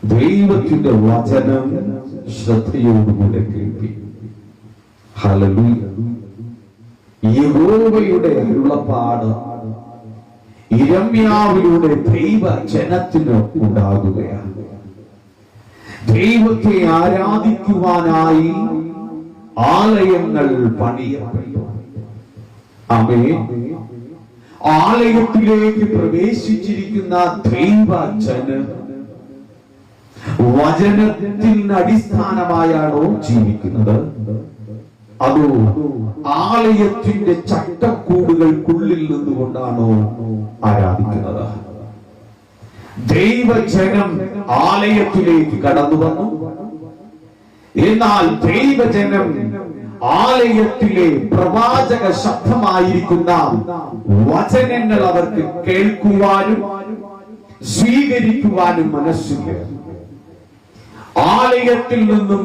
ദൈവത്തിന്റെ വചനം ശ്രദ്ധയോടുകൂടെ കേൾപ്പി. ഹല്ലേലൂയ. യഹോവയുടെ അരുളപ്പാട് യിരെമ്യാവിലൂടെ ദൈവ ജനത്തിന് ഉണ്ടാകുകയാണ്. ദൈവത്തെ ആരാധിക്കുവാനായി ആലയങ്ങൾ പണിയപ്പെട്ടു. ആമേൻ. ആലയത്തിലേക്ക് പ്രവേശിച്ചിരിക്കുന്ന ദൈവജനം വചനത്തിന് അടിസ്ഥാനമായാണോ ജീവിക്കുന്നത്, അതോ ആലയത്തിന്റെ ചട്ടക്കൂടുകൾക്കുള്ളിൽ നിന്നുകൊണ്ടാണോ ആരാധിക്കുന്നത്? ദൈവജനം ആലയത്തിലേക്ക് കടന്നു വന്നു. എന്നാൽ ദൈവജനം ആലയത്തിലെ പ്രവാചക ശബ്ദമായിരിക്കുന്ന വചനങ്ങൾ അവർക്ക് കേൾക്കുവാനും സ്വീകരിക്കുവാനും മനസ്സില്ല. ആലയത്തിൽ നിന്നും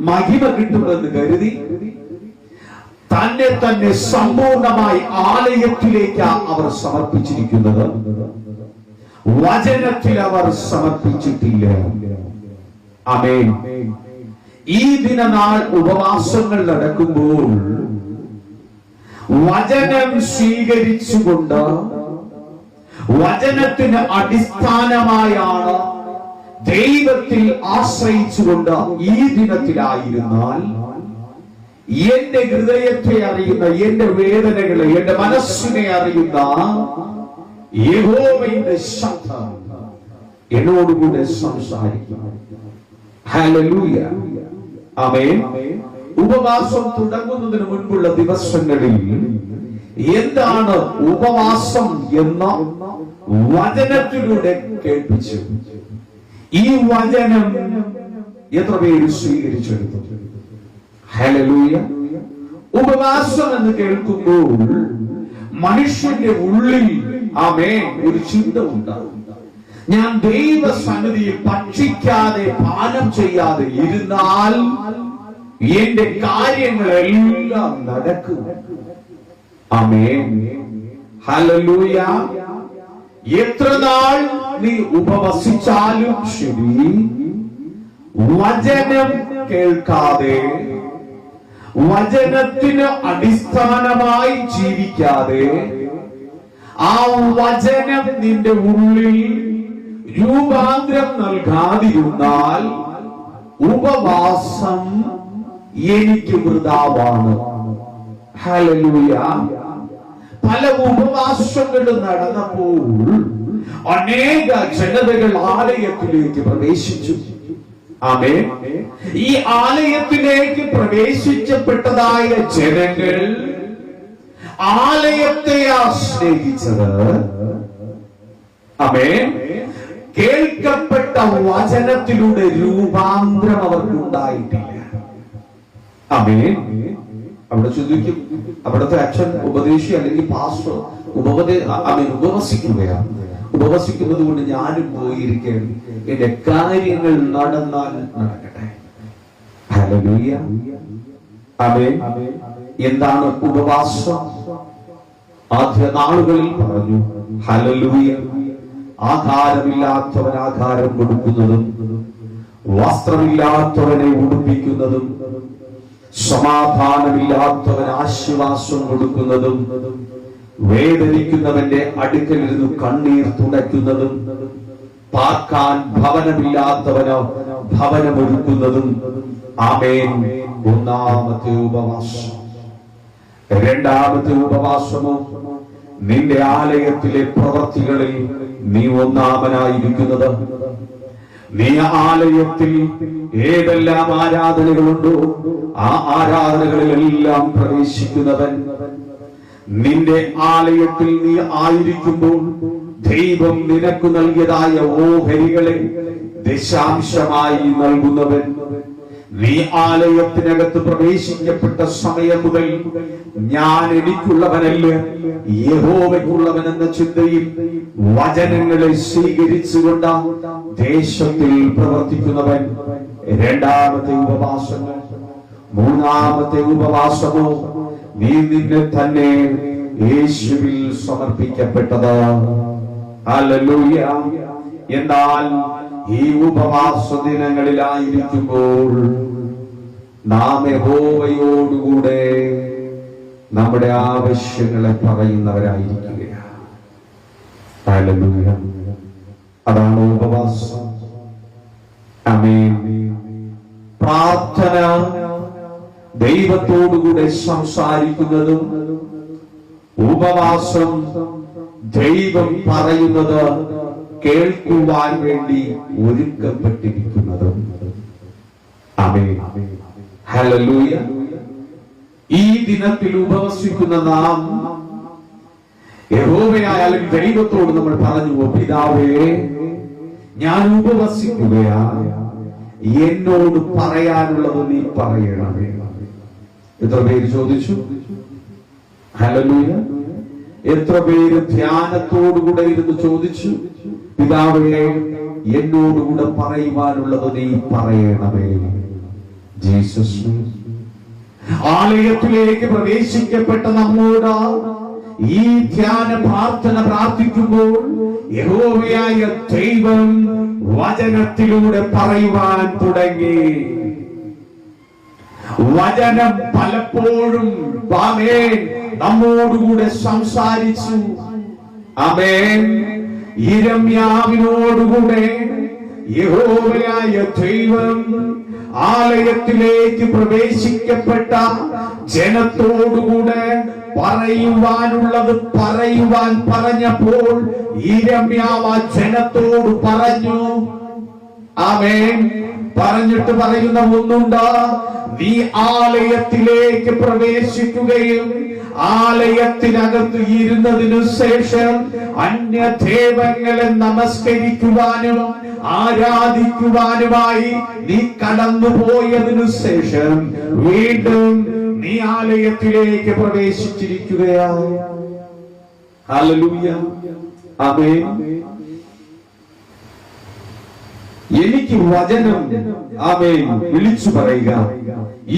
മഹിമ കിട്ടുമെന്ന് കരുതി തന്നെ സമ്പൂർണമായി ആലയത്തിലേക്ക് അവർ സമർപ്പിച്ചിരിക്കുന്നത്. വചനത്തിൽ അവർ സമർപ്പിച്ചിട്ടില്ല. ആമേൻ. ഈ ദിനനാൾ ഉപവാസങ്ങൾ നടക്കുമ്പോൾ വചനം സ്വീകരിച്ചുകൊണ്ട് വചനത്തിന് അടിസ്ഥാനമായാണ് ദൈവത്തിൽ ആശ്രയിച്ചുകൊണ്ട് ഈ ദിനത്തിലായിരുന്നാൽ എന്റെ ഹൃദയത്തെ അറിയുന്ന, എന്റെ വേദനകളെ, എന്റെ മനസ്സിനെ അറിയുന്ന യഹോവയുടെ ശബ്ദം എന്നോടുകൂടെ സംസാരിക്കും. ഹല്ലേലൂയ. ആമേൻ. ഉപവാസം തുടങ്ങുന്നതിന് മുൻപുള്ള ദിവസങ്ങളിൽ എന്താണ് ഉപവാസം എന്ന വചനത്തിലൂടെ കേൾപ്പിച്ചു. ഈ വചനം എത്ര പേര് സ്വീകരിച്ചെടുത്തു? ഹല്ലേലൂയ. ഉപവാസം എന്ന് കേൾക്കുമ്പോൾ മനുഷ്യന്റെ ഉള്ളിൽ ആമേൻ ഒരു ചിന്ത ഉണ്ടാകും. ഞാൻ ദൈവസന്നിധിയിൽ ഭക്ഷിക്കാതെ പാനം ചെയ്യാതെ ഇരുന്നാൽ എന്റെ കാര്യങ്ങളെല്ലാം നടക്കും. ആമേൻ. ഹല്ലേലൂയ. എത്ര നാൾ നീ ഉപവസിച്ചാലും ശരി, വചനം കേൾക്കാതെ, വചനത്തിന് അടിസ്ഥാനമായി ജീവിക്കാതെ, ആ വചനം നിന്റെ ഉള്ളിൽ രൂപാന്തരം നൽകാതിരുന്നാൽ ഉപവാസം എനിക്ക് വൃഥാവാണ്. ഹല്ലേലൂയ. പല ഉപവാസങ്ങളും നടന്നപ്പോൾ അനേക ജനതകൾ ആലയത്തിലേക്ക് പ്രവേശിച്ചു. ആമേൻ. ഈ ആലയത്തിലേക്ക് പ്രവേശിച്ചപ്പെട്ടതായ ജനങ്ങൾ ആലയത്തെ സ്നേഹിച്ചത്, ആമേൻ, കേൾക്കപ്പെട്ട വചനത്തിലൂടെ രൂപാന്തരം അവർക്കുണ്ടായിട്ടില്ല. ആമേൻ. അവിടെ ചോദിക്കും, അവിടുത്തെ അച്ഛൻ ഉപദേശി അല്ലെങ്കിൽ പാസ്റ്റർ ഉപവസിക്കുകയാണ്. ഉപവസിക്കുന്നത് കൊണ്ട് ഞാനും പോയിരിക്കണം, എന്റെ കാര്യങ്ങൾ നടന്നാൽ നടക്കട്ടെ. ഹല്ലേലൂയ. ആമേൻ. എന്താണ് ഉപവാസം? ആദ്യ നാളുകളിൽ പറഞ്ഞു, ഹല്ലേലൂയ, ആഹാരമില്ലാത്തവൻ ആഹാരം കൊടുക്കുന്നതും വസ്ത്രമില്ലാത്തവനെ ഉടുപ്പിക്കുന്നതും സമാധാനമില്ലാത്തവൻ ആശ്വാസം കൊടുക്കുന്നതും വേദനിക്കുന്നവന്റെ അടുക്കലിരുന്ന് കണ്ണീർ തുടയ്ക്കുന്നതും പാർക്കാൻ ഭവനമില്ലാത്തവനോ ഭവനമൊരുക്കുന്നതും. ആമേൻ. ഒന്നാമത്തെ ഉപവാസം. രണ്ടാമത്തെ ഉപവാസമോ നിന്റെ ആലയത്തിലെ പ്രവൃത്തികളിൽ നീ ഒന്നാമനായിരിക്കുന്നത്. നീ ആലയത്തിൽ ഏതെല്ലാം ആരാധനകളുണ്ടോ ആ ആരാധനകളിലെല്ലാം പ്രവേശിക്കുന്നവൻ. നിന്റെ ആലയത്തിൽ നീ ആയിരിക്കുമ്പോൾ ദൈവം നിനക്ക് നൽകിയതായ ഓഹരികളെ ദശാംശമായി നൽകുന്നവൻ. നീ ആലയത്തിനകത്ത് പ്രവേശിക്കപ്പെട്ട സമയം മുതൽ ഞാൻ എനിക്കുള്ളവനല്ല യഹോവയ്ക്കുള്ളവൻ എന്ന ചിന്തയിൽ വചനങ്ങളെ സ്വീകരിച്ചുകൊണ്ട് ദേശത്തിൽ പ്രവർത്തിക്കുന്നവൻ. രണ്ടാമത്തെ ഉപവാസമോ മൂന്നാമത്തെ ഉപവാസമോ നീ നിന്നെ തന്നെ യേശുവിൽ സമർപ്പിക്കപ്പെട്ടത്. ഹല്ലേലൂയ. എന്നാൽ ഈ ഉപവാസ ദിനങ്ങളിലായിരിക്കുമ്പോൾ നാം യഹോവയോടുകൂടെ നമ്മുടെ ആവശ്യങ്ങളെ പറയുന്നവരായിരിക്കുകയാണ്. ഹല്ലേലൂയ. അതാണ് ഉപവാസം. ആമേൻ. പ്രാർത്ഥന ദൈവത്തോടുകൂടെ സംസാരിക്കുന്നതും ഉപവാസം ദൈവം പറയുന്നത് കേൾക്കുവാൻ വേണ്ടി ഒരുക്കപ്പെട്ടിരിക്കുന്നതും. ആമേൻ. ഹല്ലേലൂയ. ഈ ദിനത്തിൽ ഉപവസിക്കുന്ന നാം യഹോവയായാലും ദൈവത്തോട് നമ്മൾ പറഞ്ഞു, പിതാവേ, ഞാൻ ഉപവസിക്കുകയാണ്, എന്നോട് പറയാനുള്ളത് നീ പറയണമേ. എത്ര പേര് ചോദിച്ചു? ഹല്ലേലൂയ. എത്ര പേര് ധ്യാനത്തോടുകൂടെ ഇരുന്ന് ചോദിച്ചു, പിതാവേ, എന്നോടുകൂടെ പറയുവാനുള്ളത് നീ പറയണമേ. ജീസസ്. ആലയത്തിലേക്ക് പ്രവേശിക്കപ്പെട്ട നമ്മോട് ഈ ധ്യാന പ്രാർത്ഥന പ്രാർത്ഥിക്കുമ്പോൾ യഹോവയായ ദൈവം വചനത്തിലൂടെ പറയുവാൻ തുടങ്ങി. വചനം പലപ്പോഴും ആമേൻ നമ്മോടുകൂടെ സംസാരിച്ചു. ആമേൻ. യിരെമ്യാവിനോടുകൂടെ യഹോവയായ ദൈവം ആലയത്തിലേക്ക് പ്രവേശിക്കപ്പെട്ട ജനത്തോടുകൂടെ പറയുവാനുള്ളത് പറയുവാൻ പറഞ്ഞപ്പോൾ യിരെമ്യാവ് ജനത്തോട് പറഞ്ഞു. ആമേൻ. പറഞ്ഞിട്ട് പറയുന്ന ഒന്നുണ്ട്, നീ ആലയത്തിലേക്ക് പ്രവേശിക്കുകയും ആലയത്തിനകത്ത് ഇരുന്നതിനു ശേഷം അന്യദേവങ്ങളെ നമസ്കരിക്കുവാനും ആരാധിക്കുവാനുമായി നീ കടന്നുപോയതിനു ശേഷം വീണ്ടും നീ ആലയത്തിലേക്ക് പ്രവേശിച്ചിരിക്കുകയാണ്. ഹല്ലേലൂയ. ആമേൻ. എനിക്ക് വചനം ആമേൻ വിളിച്ചു പറയുക.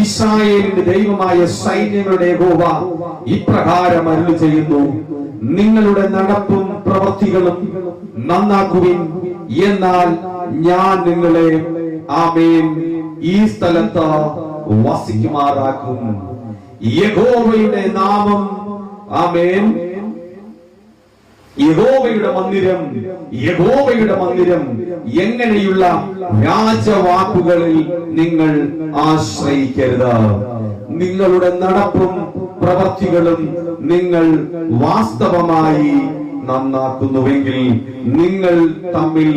ഇസ്രായേലിന്റെ ദൈവമായ സൈന്യങ്ങളുടെ യഹോവ ഇപ്രകാരം അരുളി ചെയ്യുന്നു, നിങ്ങളുടെ നടപ്പും പ്രവൃത്തികളും നന്നാക്കുവിൻ, എന്നാൽ ഞാൻ നിങ്ങളെ ആമേൻ ഈ സ്ഥലത്ത് വസിക്കുമാറാക്കും. യഹോവയുടെ നാമം ആമേൻ യഹോവയുടെ മന്ദിരം എങ്ങനെയുള്ള വ്യാജവാക്കുകളിൽ നിങ്ങൾ ആശ്രയിക്കരുത്. നിങ്ങളുടെ നടപ്പും പ്രവൃത്തികളും നിങ്ങൾ വാസ്തവമായി നന്നാക്കുന്നുവെങ്കിൽ നിങ്ങൾ തമ്മിൽ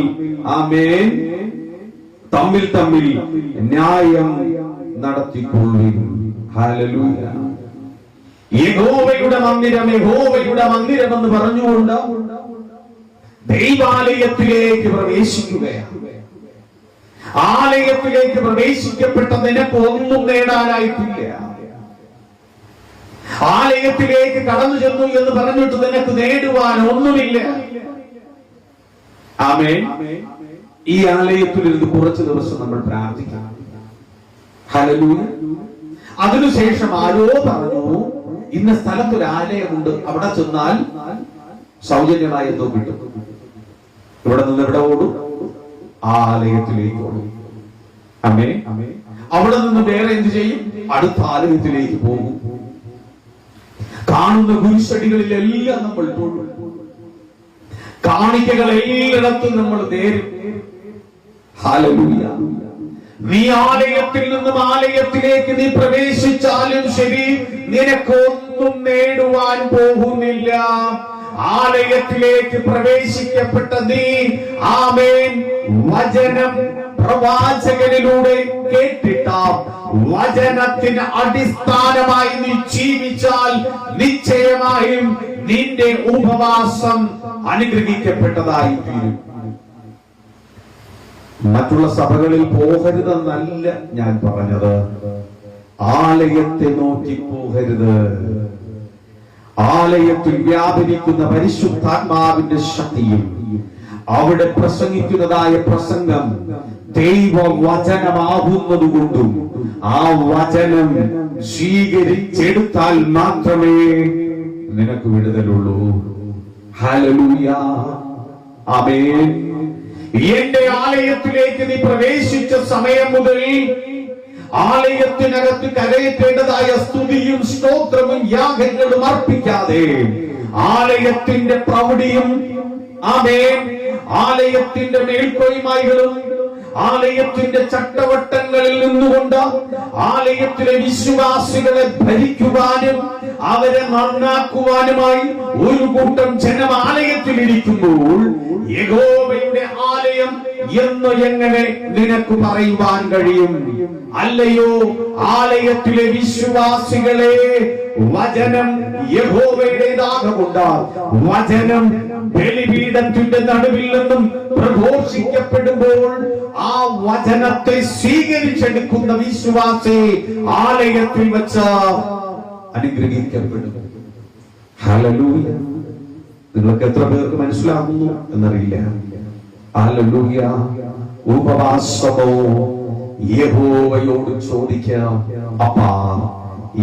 ആമേൻ തമ്മിൽ ന്യായം നടത്തിക്കൊള്ളുവിൻ. ഹല്ലേലൂയ. യഹോവയുടെ മന്ദിരം എന്ന് പറഞ്ഞുകൊണ്ട് ദൈവാലയത്തിലേക്ക് പ്രവേശിക്കുകയാണ്. ആലയത്തിലേക്ക് പ്രവേശിക്കപ്പെട്ട നിനക്ക് ഒന്നും നേടാനായിട്ടില്ല. ആലയത്തിലേക്ക് കടന്നു ചെന്നു എന്ന് പറഞ്ഞിട്ട് നിനക്ക് നേടുവാൻ ഒന്നുമില്ല. ആമേൻ. ഈ ആലയത്തിലിരുന്ന് കുറച്ച് ദിവസം നമ്മൾ പ്രാർത്ഥിക്കണം. ഹല്ലേലൂയ. അതിനുശേഷം ആരോ പറഞ്ഞു, ഇന്ന സ്ഥലത്തൊരു ആലയമുണ്ട്, അവിടെ ചെന്നാൽ സൗജന്യമായി എന്തോ കിട്ടും. ഇവിടെ നിന്ന് എവിടെ ഓടും? ആലയത്തിലേക്ക് ഓടും. ആമേൻ. അവിടെ നിന്ന് വേറെ എന്ത് ചെയ്യും? അടുത്ത ആലയത്തിലേക്ക് പോകും. കാണുന്ന കുരിശടികളിലെല്ലാം നമ്മൾ തൊഴും. കാണിക്കകൾ എല്ലായിടത്തും നമ്മൾ നേരും. ഹല്ലേലൂയ. നീ ആലയത്തിൽ നിന്നും ആലയത്തിലേക്ക് നീ പ്രവേശിച്ചാലും ശരി, നിനക്കൊന്നും നേടുവാൻ പോകുന്നില്ല. ആലയത്തിലേക്ക് പ്രവേശിക്കപ്പെട്ട നീ ആമേൻ വചനം പ്രവാചകനിലൂടെ കേട്ടിട്ട വചനത്തിന് അടിസ്ഥാനമായി നീ ജീവിച്ചാൽ നിശ്ചയമായും നിന്റെ ഉപവാസം അനുഗ്രഹിക്കപ്പെട്ടതായി തീരും. മറ്റുള്ള സഭകളിൽ പോകരുതെന്നല്ല ഞാൻ പറഞ്ഞത്, ആലയത്തെ നോക്കി പോകരുത്. ആലയത്തിൽ വ്യാപരിക്കുന്ന പരിശുദ്ധാത്മാവിന്റെ ശക്തിയും അവിടെ പ്രസംഗിക്കുന്നതായ പ്രസംഗം ദൈവവചനമാകുന്നതുകൊണ്ടും ആ വചനം സ്വീകരിച്ചെടുത്താൽ മാത്രമേ നിനക്ക് വിടുതലുള്ളൂ. ഹല്ലേലൂയ. ആമേൻ. എന്റെ ആലയത്തിലേക്ക് നീ പ്രവേശിച്ച സമയം മുതൽ ആലയത്തിനകത്ത് കരയേറ്റേണ്ടതായ സ്തുതിയും സ്തോത്രവും യാഗങ്ങളും അർപ്പിക്കാതെ ആലയത്തിന്റെ പ്രൗഢിയും ആമേൻ ആലയത്തിന്റെ മേൽക്കോയ്മകളും ആലയത്തിന്റെ ചട്ടവട്ടങ്ങളിൽ നിന്നുകൊണ്ട് ആലയത്തിലെ വിശ്വാസികളെ ഭരിക്കുവാനും അവരെ നന്നാക്കുവാനുമായി ഒരു കൂട്ടം ജനം ആലയത്തിലിരിക്കുമ്പോൾ യഹോവയുടെ ആലയം എന്ന് എങ്ങനെ നിനക്ക് പറയുവാൻ കഴിയും? അല്ലയോ ആലയത്തിലെ വിശ്വാസികളെ, വചനം യഹോവയുടേതാകൊണ്ട് വചനം ബലിപീഠത്തിന്റെ നടുവിൽ നിന്നും പ്രഘോഷിക്കപ്പെടുമ്പോൾ ആ വചനത്തെ സ്വീകരിച്ചെടുക്കുന്ന വിശ്വാസി ആലയത്തിൽ വെച്ച് അനുഗ്രഹിക്കപ്പെടും. ഹല്ലേലൂയ. നിങ്ങൾക്ക് എത്ര പേർക്ക് മനസ്സിലാകുന്നു എന്നറിയില്ല. ഹല്ലേലൂയ. ഉപവാസമോ യഹോവയോട് ചോദിക്കാം, അപ്പാ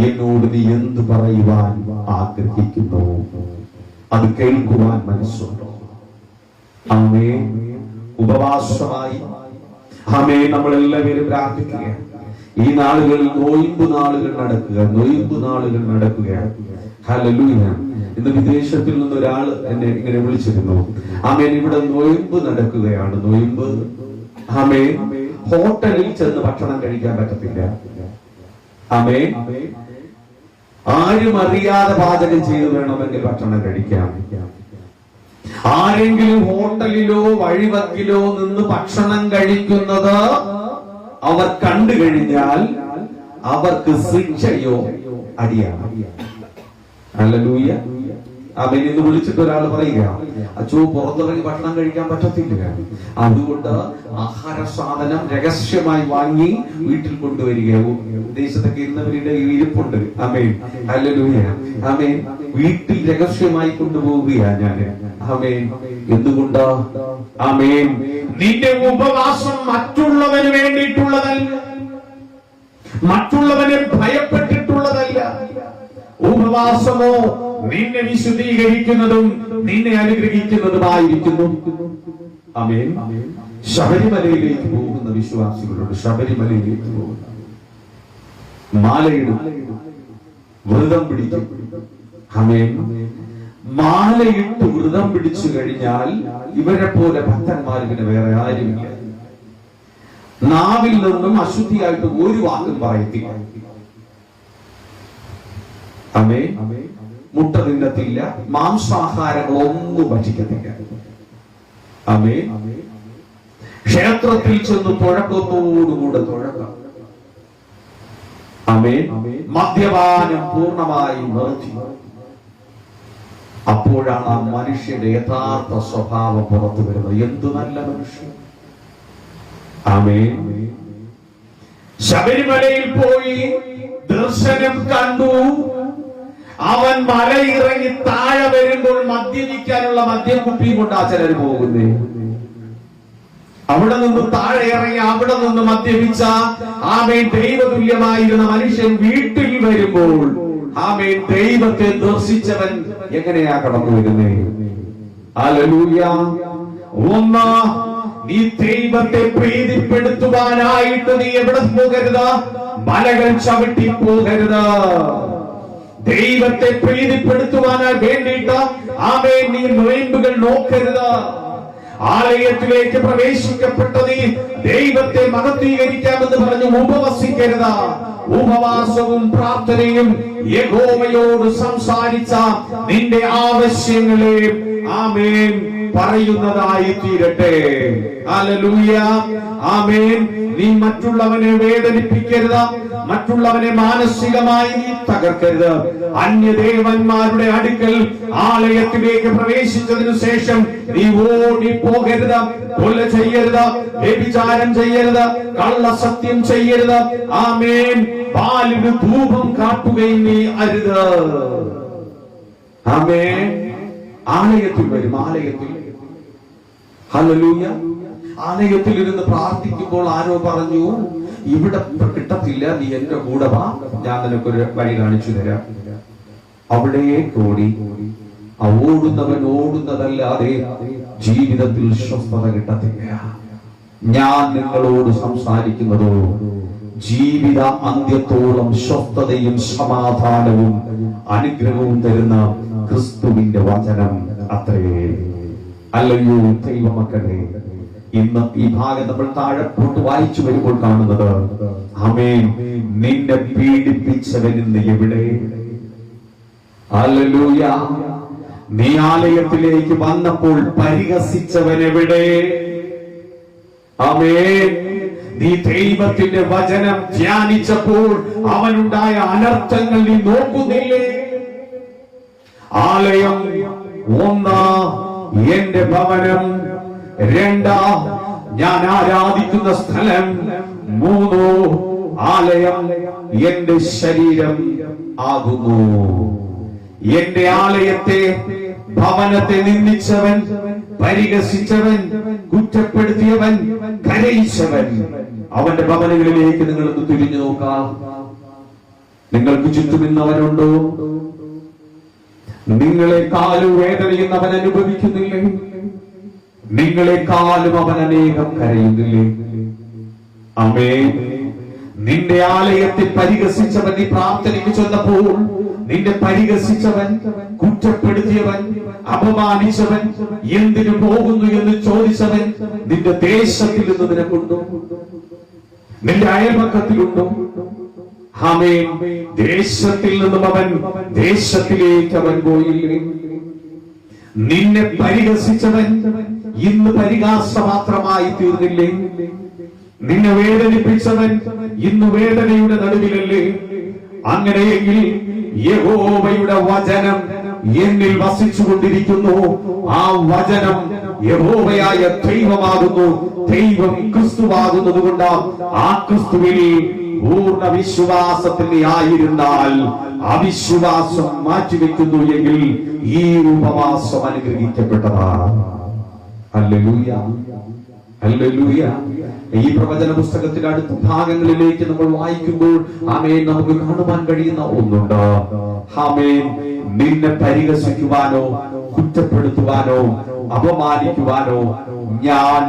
എന്നോട് നീ എന്ത് പറയുവാൻ ആഗ്രഹിക്കുന്നു? അത് കേൾക്കുവാൻ മനസ്സുണ്ടോ? ആമേൻ. ഉപവാസമായി ആമേൻ നമ്മളെല്ലാവരും പ്രാർത്ഥിക്കുകയാണ്. ഈ നാളുകളിൽ നോയമ്പ് നാളുകൾ നടക്കുകയാണ്. ഹല്ലേലൂയ. ഇന്ന് വിദേശത്തിൽ നിന്ന് ഒരാൾ എന്നെ ഇങ്ങനെ വിളിച്ചിരുന്നു. ആമേൻ, ഇവിടെ നോയമ്പ് നടക്കുകയാണ്. നോയമ്പ്. ആമേൻ. ഹോട്ടലിൽ ചെന്ന് ഭക്ഷണം കഴിക്കാൻ പറ്റത്തില്ല. ആമേൻ. ആരും അറിയാതെ പാചകം ചെയ്ത് വേണമെങ്കിൽ ഭക്ഷണം കഴിക്കാം. ആരെങ്കിലും ഹോട്ടലിലോ വഴിവക്കിലോ നിന്ന് ഭക്ഷണം കഴിക്കുന്നത് അവർ കണ്ടു കഴിഞ്ഞാൽ അവർക്ക് ശിക്ഷയോ അടിയാണ്. ഹല്ലേലൂയ. ആമേൻ. ഇന്ന് വിളിച്ചിട്ട് ഒരാൾ പറയുക, അച്ചോ പുറത്തിറങ്ങി ഭക്ഷണം കഴിക്കാൻ പറ്റത്തില്ല, അതുകൊണ്ട് ആഹാര സാധനം രഹസ്യമായി വാങ്ങി വീട്ടിൽ കൊണ്ടുവരികയോ. ദേശത്തൊക്കെ ഇരുന്നവരുടെ ഇരിപ്പുണ്ട്. ആമേൻ. ഹല്ലേലൂയ. ആമേൻ. വീട്ടിൽ രഹസ്യമായി കൊണ്ടുപോവുകയാ ഞാൻ. ആമേൻ. എന്തുകൊണ്ട്? ആമേൻ. നിന്റെ ഉപവാസം മറ്റുള്ളവന് വേണ്ടിയിട്ടുള്ളതല്ല, മറ്റുള്ളവനെ ഭയപ്പെട്ടിട്ടുള്ളതല്ല. ഉപവാസമോ നിന്നെ വിശുദ്ധീകരിക്കുന്നതും നിന്നെ അനുഗ്രഹിക്കുന്നതുമായിരിക്കുന്നു. ആമേൻ. ശബരിമലയിലേക്ക് പോകുന്ന വിശ്വാസികളോട്, ശബരിമലയിലേക്ക് പോകുന്ന മാലയിടും, വ്രതം പിടിക്കും. ആമേൻ. മാലയിട്ട് വ്രതം പിടിച്ചു കഴിഞ്ഞാൽ ഇവരെ പോലെ ഭക്തന്മാർ പിന്നെ വേറെ ആരുമില്ല. നാവിൽ നിന്നും അശുദ്ധിയായിട്ട് ഒരു വാക്കും പറയത്തില്ല. ആമേൻ. മുട്ട തിന്നത്തില്ല, മാംസാഹാരങ്ങളൊന്നും ഭക്ഷിക്കത്തില്ല. ആമേൻ. ക്ഷേത്രത്തിൽ ചെന്ന് തുഴക്കത്തോടുകൂടെ തുഴക്കാം. ആമേൻ. മദ്യപാനം പൂർണ്ണമായി നിർത്തി. അപ്പോഴാണ് ആ മനുഷ്യന്റെ യഥാർത്ഥ സ്വഭാവം പുറത്തു വരുന്നത്. എന്ത് നല്ല മനുഷ്യൻ. ആമേൻ. ശബരിമലയിൽ പോയി ദർശനം കണ്ടു. അവൻ മലയിറങ്ങി താഴെ വരുമ്പോൾ മദ്യപിക്കാനുള്ള മദ്യക്കുപ്പി കൊണ്ടാ ചിലർ പോകുന്നേ. അവിടെ നിന്ന് താഴെ ഇറങ്ങി അവിടെ നിന്ന് മദ്യപിച്ച ആമേൻ ദൈവതുല്യമായിരുന്ന മനുഷ്യൻ വീട്ടിൽ വരുമ്പോൾ ആമേൻ ദൈവത്തെ ദർശിച്ചവൻ എങ്ങനെയാ കടന്നു വരുന്നേ? ഹല്ലേലൂയ. ഒന്ന്, നീ ദൈവത്തെ പ്രീതിപ്പെടുത്തുവാനായിട്ട് നീ എവിടെ പോകരുത്? മലകൾ ചവിട്ടി പോകരുത്. ദൈവത്തെ പ്രീതിപ്പെടുത്തുവാനായി വേണ്ടിയിട്ട് ആമേൻ നീ നോയമ്പുകൾ നോക്കരുത്. ആലയത്തിലേക്ക് പ്രവേശിക്കപ്പെട്ട നീ ദൈവത്തെ മഹത്വീകരിക്കാമെന്ന് പറഞ്ഞു ഉപവസിക്കരുത്. ഉപവാസവും പ്രാർത്ഥനയും യഹോവയോട് സംസാരിച്ച നിന്റെ ആവശ്യങ്ങളെ ആമേൻ പറയുന്നതായി തീരട്ടെ. ഹല്ലേലൂയ. ആമേൻ. നീ മറ്റുള്ളവനെ വേദനിപ്പിക്കരുത്, മറ്റുള്ളവനെ മാനസികമായി നീ തകർക്കരുത്. അന്യദേവന്മാരുടെ അടുക്കൽ ആലയത്തിലേക്ക് പ്രവേശിച്ചതിനു ശേഷം നീ ഓടിപ്പോകരുത്. കൊല ചെയ്യരുത്, വ്യഭിചാരം ചെയ്യരുത്, കള്ളസത്യം ചെയ്യരുത്. ആമേൻ. പാലിന് ധൂപം കാട്ടുകയും നീ അരുത്. ആമേൻ. ആലയത്തിൽ വരും, ആലയത്തിൽ. ഹല്ലേലൂയ. ആലയത്തിൽ ഇരുന്ന് പ്രാർത്ഥിക്കുമ്പോൾ ആരോ പറഞ്ഞു, ഇവിടെ കിട്ടത്തില്ല, നീ എന്റെ കൂടെ വാ, ഞാൻ നിനക്കൊരു വഴി കാണിച്ചു തരാം. അവിടെ ഓടി. ഓടുന്നവൻ ഓടുന്നതല്ലാതെ ജീവിതത്തിൽ സ്വസ്ഥത കിട്ടത്തില്ല. ഞാൻ നിങ്ങളോട് സംസാരിക്കുന്നതോ ജീവിത അന്ത്യത്തോളം സ്വസ്ഥതയും സമാധാനവും അനുഗ്രഹവും തരുന്ന ക്രിസ്തുവിന്റെ വചനം അത്രേ. അല്ലയോ ദൈവമക്കളെ, ഇന്ന് ഈ ഭാഗം നമ്മൾ താഴെപ്പോട്ട് വായിച്ചു വരുമ്പോൾ കാണുന്നത്, ആമേൻ, നിന്നെ പീഡിപ്പിച്ചവൻ ഇന്ന് എവിടെ? ഹല്ലേലൂയ. നീ ആലയത്തിലേക്ക് വന്നപ്പോൾ പരിഹസിച്ചവൻ എവിടെ? ആമേൻ. നീ ദൈവത്തിന്റെ വചനം ധ്യാനിച്ചപ്പോൾ അവനുണ്ടായ അനർത്ഥങ്ങൾ നീ നോക്കുന്നില്ലേ? ആലയം ഒന്ന് എന്റെ ഭവനം, രണ്ട് ഞാൻ ആരാധിക്കുന്ന സ്ഥലം, മൂന്ന് ആലയം എന്റെ ശരീരം ആകുന്നു. എന്റെ ആലയത്തെ, ഭവനത്തെ നിന്ദിച്ചവൻ, പരിഹസിച്ചവൻ, കുറ്റപ്പെടുത്തിയവൻ, കരയിച്ചവൻ, അവന്റെ ഭവനങ്ങളിലേക്ക് നിങ്ങളൊന്ന് തിരിഞ്ഞു നോക്കാം. നിങ്ങൾക്ക് ചുറ്റും ഇന്നവനുണ്ടോ? നിങ്ങളെക്കാളും വേദനയും അവൻ അനുഭവിക്കുന്നില്ലേ? നിങ്ങളെക്കാളും അവൻ അനേകം കരയുന്നില്ലേ? ആമേൻ. നിന്റെ ആലയത്തെ പരിഹസിച്ചവൻ, നീ പ്രാർത്ഥനയ്ക്ക് ചെന്നപ്പോൾ നിന്നെ പരിഹസിച്ചവൻ, കുറ്റപ്പെടുത്തിയവൻ, അപമാനിച്ചവൻ, എന്തിനു പോകുന്നു എന്ന് ചോദിച്ചവൻ നിന്റെ ദേശത്തിൽ നിന്ന് നിനക്കുണ്ടോ? നിന്റെ അയൽപക്കത്തിലുണ്ടോ? ആമേൻ. ദേശത്തിൽ നിന്നും അവൻ ദേശത്തിലേക്ക് അവൻ പോയില്ലേ? നിന്നെ പരിഹസിച്ചവൻ ഇന്ന് പരിഹാസമാത്രമായി തീർന്നില്ലേ? നിന്നെ വേദനിപ്പിച്ചവൻ ഇന്ന് വേദനയുടെ നടുവിലല്ലേ? അങ്ങനെയെങ്കിൽ യഹോവയുടെ വചനം എന്നിൽ വസിച്ചുകൊണ്ടിരിക്കുന്നു. ആ വചനം യഹോവയായ ദൈവമാകുന്നു. ദൈവം ക്രിസ്തുവാകുന്നത് കൊണ്ട് ആ ക്രിസ്തുവിൽ പൂർണ്ണ വിശ്വാസത്തിൽ ആയിരുന്നാൽ അവിശ്വാസം മാറ്റിവെക്കുന്നു എങ്കിൽ ഈ ഉപവാസം അനുഗ്രഹിക്കപ്പെട്ടതാണ്. Hallelujah, hallelujah. ഈ പ്രവചന പുസ്തകത്തിന്റെ അടുത്ത ഭാഗങ്ങളിലേക്ക് നമ്മൾ വായിക്കുമ്പോൾ ആമേൻ, നമുക്ക് കാണുവാൻ കഴിയുന്ന ഒന്നുണ്ട്. ആമേൻ. നിന്നെ പരിഹസിക്കുവാനോ കുറ്റപ്പെടുത്തുവാനോ അപമാനിക്കുവാനോ ഞാൻ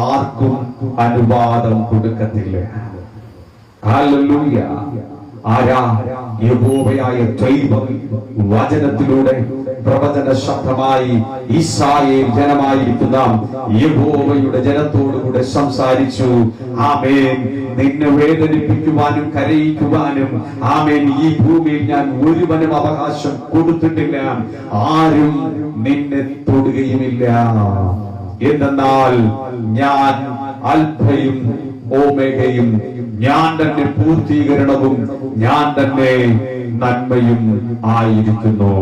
ആർക്കും അനുവാദം കൊടുക്കത്തില്ല. ഹല്ലേലൂയ. ആരാ? യഹോവയായ ദൈവം വചനത്തിലൂടെ പ്രവചന ശബ്ദമായി ഇസ്രായേൽ ജനമായിരിക്കുന്ന യഹോവയുടെ ജനത്തോടുകൂടെ സംസാരിച്ചു. ആമേൻ. നിന്നെ വേദനിപ്പിക്കുവാനും കരയിക്കുവാനും ആമേൻ ഈ ഭൂമിയിൽ ഞാൻ ഒരുവനും അവകാശം കൊടുത്തിട്ടില്ല. ആരും നിന്നെ തൊടുകയുമില്ല. എന്തെന്നാൽ ഞാൻ അൽഫയും ഓമേഗയും, ഞാൻ തന്നെ പൂർത്തീകരണവും ഞാൻ തന്നെ നന്മയും ആയിരിക്കുന്നു.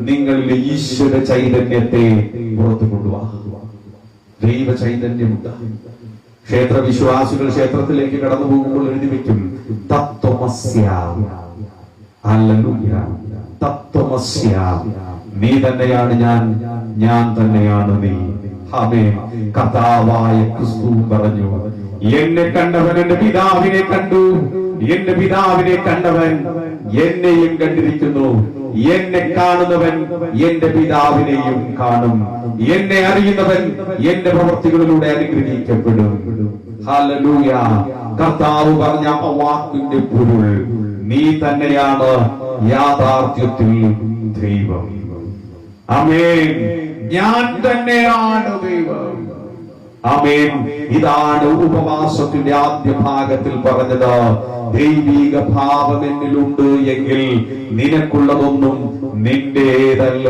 നിങ്ങളിലെ ഈശ്വര ചൈതന്യത്തെ പുറത്തു കൊണ്ടുവാ. ദൈവ ചൈതന്യമുണ്ട്. ക്ഷേത്ര വിശ്വാസികൾ ക്ഷേത്രത്തിലേക്ക് കടന്നു പോകുമ്പോൾ എഴുതി വെക്കും തത്വമസ്യ. ഹല്ലേലൂയ. തത്വമസ്യ. നീ തന്നെയാണ് ഞാൻ, ഞാൻ തന്നെയാണ് നീ. ആമേൻ. കർത്താവായ ക്രിസ്തു പറഞ്ഞു, എന്നെ കണ്ടവൻ എന്റെ പിതാവിനെ കണ്ടു, എന്റെ പിതാവിനെ കണ്ടവൻ എന്നെയും കണ്ടിരിക്കുന്നു. എന്നെ കാണുന്നവൻ എന്റെ പിതാവിനെയും കാണും. എന്നെ അറിയുന്നവൻ എന്റെ പ്രവൃത്തികളിലൂടെ അനുഗ്രഹിക്കപ്പെടും. ഹല്ലേലൂയ. കർത്താവ് പറഞ്ഞ ആ വാക്കിന്റെ പൊരുൾ, നീ തന്നെയാണ് യാഥാർത്ഥ്യത്തിൽ ദൈവം. ആമേൻ. ഞാൻ തന്നെയാണ് ദൈവം. ആമേൻ. ഇതാണ് ഉപവാസത്തിന്റെ ആദ്യ ഭാഗത്തിൽ പറഞ്ഞത്. ദൈവിക ഭാവം എന്നിലുണ്ട് എങ്കിൽ നിനക്കുള്ളതൊന്നും നിന്റേതല്ല,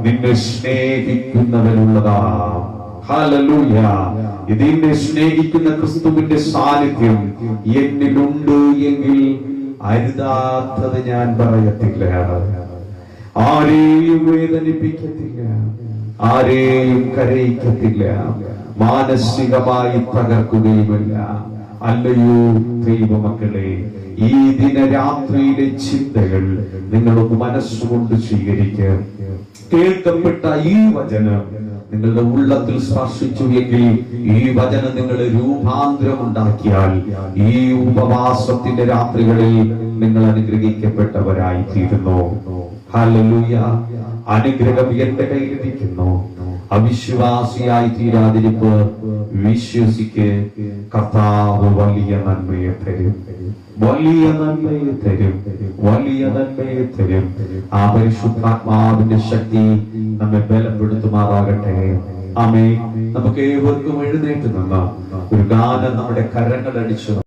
നിന്നെ സ്നേഹിക്കുന്നവനുള്ളതാ. ഹല്ലേലൂയ. ഇതിനെ സ്നേഹിക്കുന്ന ക്രിസ്തുവിന്റെ സാന്നിധ്യം എന്നിലുണ്ട് എങ്കിൽ അരുതാത്തത് ഞാൻ പറയത്തില്ല. ആരെയും വേദനിപ്പിക്കത്തില്ല, ആരെയും കരയിക്കത്തില്ല, മാനസികമായി തകർക്കുകയുമില്ല. അല്ലയോ ദൈവമക്കളെ, ഈ ദിനരാത്രിയിലെ ചിന്തകൾ നിങ്ങളൊന്ന് മനസ്സുകൊണ്ട് സ്വീകരിക്കുക. കേൾക്കപ്പെട്ട ഈ വചനം നിങ്ങളുടെ ഉള്ളത്തിൽ സ്പർശിച്ചു എങ്കിൽ, ഈ വചനം നിങ്ങളുടെ രൂപാന്തരം ഉണ്ടാക്കിയാൽ, ഈ ഉപവാസത്തിന്റെ രാത്രികളിൽ നിങ്ങൾ അനുഗ്രഹിക്കപ്പെട്ടവരായി തീരുന്നു. ഹല്ലേലൂയ. അനുഗ്രഹം എന്റെ കയ്യിലിരിക്കുന്നു. അവിശ്വാസിയായി തീരാതിരിപ്പ് വിശ്വസിക്ക്. കർത്താവ് വലിയ നന്മയെ തരും, വലിയ നന്മയെ തരും, വലിയ നന്മയെ തരും. ആ പരിശുദ്ധാത്മാവിന്റെ ശക്തി നമ്മെ ബലപ്പെടുത്തുമാറാകട്ടെ. ആമേൻ. നമുക്ക് ഏവർക്കും എഴുന്നേറ്റ് നിന്ന് ഒരു ഗാനം നമ്മുടെ കരങ്ങളടിച്ചു